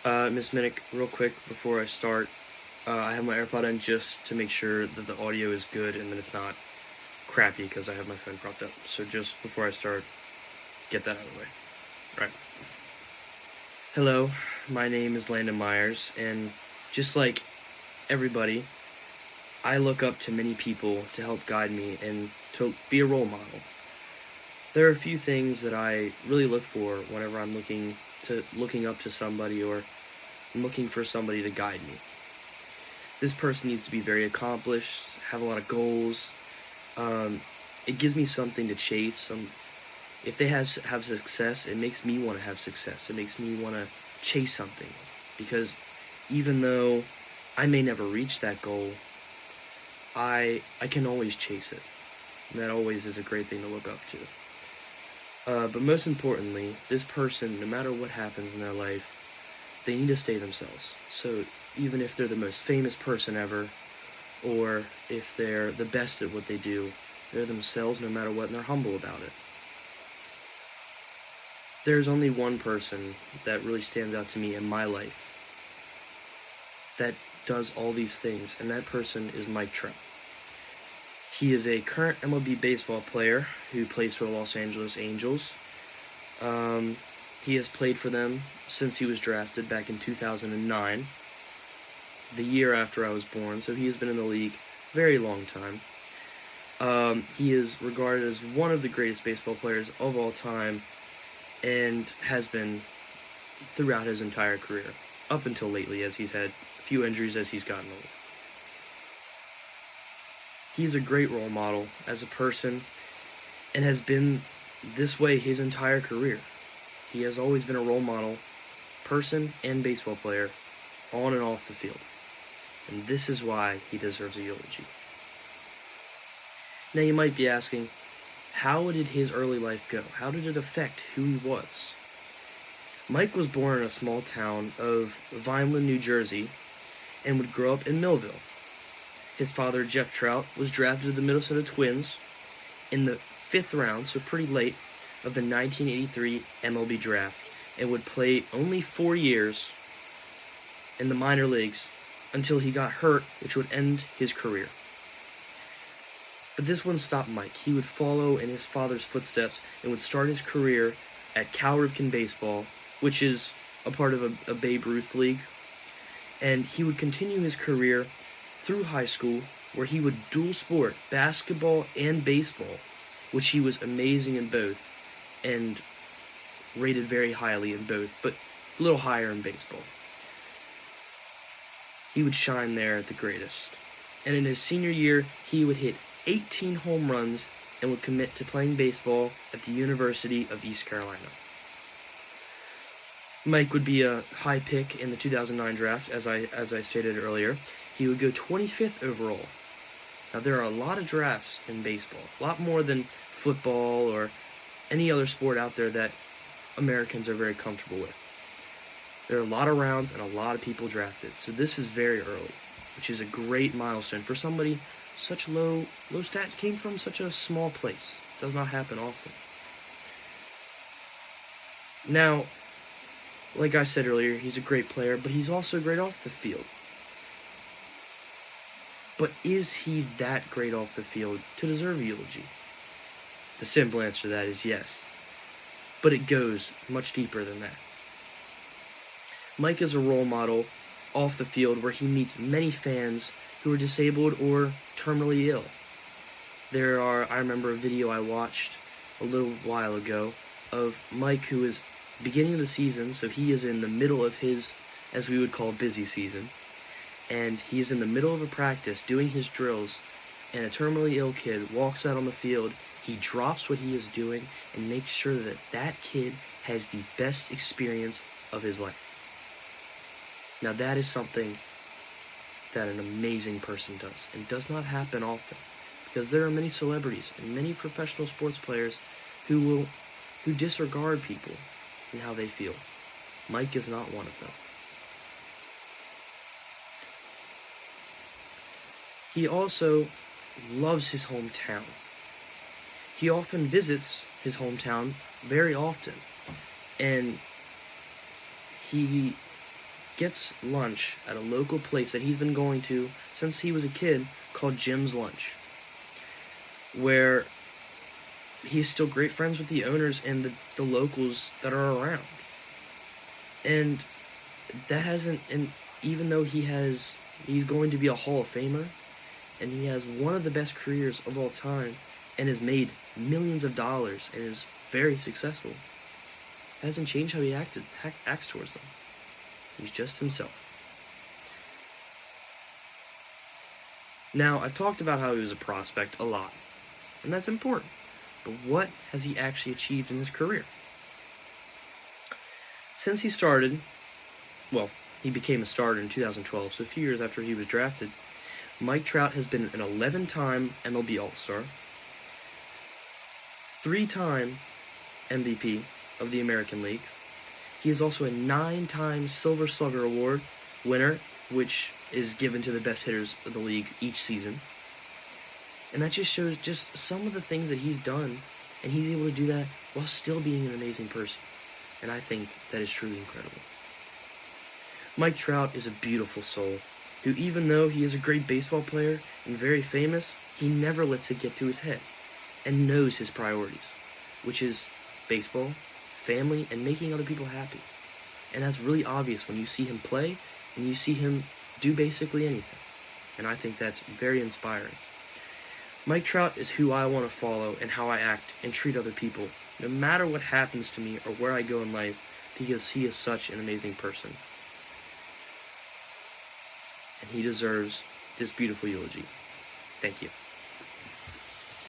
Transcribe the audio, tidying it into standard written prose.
Miss Minnick, real quick before I start, I have my AirPod in just to make sure that the audio is good and that it's not crappy because I have my phone propped up. So just before I start, get that out of the way. Right. Hello, my name is Landon Myers, and just like everybody, I look up to many people to help guide me and to be a role model. There are a few things that I really look for whenever I'm looking up to somebody or I'm looking for somebody to guide me. This person needs to be very accomplished, have a lot of goals. It gives me something to chase. If they have success, it makes me want to have success. It makes me want to chase something. Because even though I may never reach that goal, I can always chase it. And that always is a great thing to look up to. But most importantly, this person, no matter what happens in their life, they need to stay themselves. So even if they're the most famous person ever, or if they're the best at what they do, they're themselves no matter what, and they're humble about it. There's only one person that really stands out to me in my life that does all these things, and that person is Mike Trout. He is a current MLB baseball player who plays for the Los Angeles Angels. He has played for them since he was drafted back in 2009, the year after I was born, so he has been in the league a very long time. He is regarded as one of the greatest baseball players of all time and has been throughout his entire career, up until lately as he's had a few injuries as he's gotten old. He's a great role model as a person and has been this way his entire career. He has always been a role model, person and baseball player, on and off the field. And this is why he deserves a eulogy. Now you might be asking, how did his early life go? How did it affect who he was? Mike was born in a small town of Vineland, New Jersey, and would grow up in Millville. His father, Jeff Trout, was drafted to the Minnesota Twins in the 5th round, so pretty late, of the 1983 MLB draft, and would play only 4 years in the minor leagues until he got hurt, which would end his career. But this wouldn't stop Mike. He would follow in his father's footsteps and would start his career at Cal Ripken Baseball, which is a part of a Babe Ruth league, and he would continue his career through high school, where he would dual sport basketball and baseball, which he was amazing in both and rated very highly in both, but a little higher in baseball. He would shine there at the greatest. And in his senior year, he would hit 18 home runs and would commit to playing baseball at the University of East Carolina. Mike would be a high pick in the 2009 draft, as I stated earlier. He would go 25th overall. Now, there are a lot of drafts in baseball, a lot more than football or any other sport out there that Americans are very comfortable with. There are a lot of rounds and a lot of people drafted, so this is very early, which is a great milestone for somebody such low stats, came from such a small place. It does not happen often. Now, like I said earlier, he's a great player, but he's also great off the field. But is he that great off the field to deserve a eulogy? The simple answer to that is yes. But it goes much deeper than that. Mike is a role model off the field where he meets many fans who are disabled or terminally ill. I remember a video I watched a little while ago of Mike, who is beginning of the season, so he is in the middle of his, as we would call, busy season, and he is in the middle of a practice doing his drills, and a terminally ill kid walks out on the field. He drops what he is doing and makes sure that that kid has the best experience of his life. Now that is something that an amazing person does, and does not happen often, because there are many celebrities and many professional sports players who disregard people and how they feel. Mike is not one of them. He also loves his hometown. He often visits his hometown very often, and he gets lunch at a local place that he's been going to since he was a kid called Jim's Lunch, where he's still great friends with the owners and the locals that are around. And that hasn't, and even though he's going to be a Hall of Famer, and he has one of the best careers of all time, and has made millions of dollars, and is very successful, it hasn't changed how he acts towards them. He's just himself. Now, I've talked about how he was a prospect a lot, and that's important. But what has he actually achieved in his career? Since he started, well, he became a starter in 2012, so a few years after he was drafted, Mike Trout has been an 11-time MLB All-Star, 3-time MVP of the American League. He is also a 9-time Silver Slugger Award winner, which is given to the best hitters of the league each season. And that just shows just some of the things that he's done, and he's able to do that while still being an amazing person. And I think that is truly incredible. Mike Trout is a beautiful soul, who even though he is a great baseball player and very famous, he never lets it get to his head, and knows his priorities, which is baseball, family, and making other people happy. And that's really obvious when you see him play, and you see him do basically anything. And I think that's very inspiring. Mike Trout is who I want to follow and how I act and treat other people, no matter what happens to me or where I go in life, because he is such an amazing person. And he deserves this beautiful eulogy. Thank you.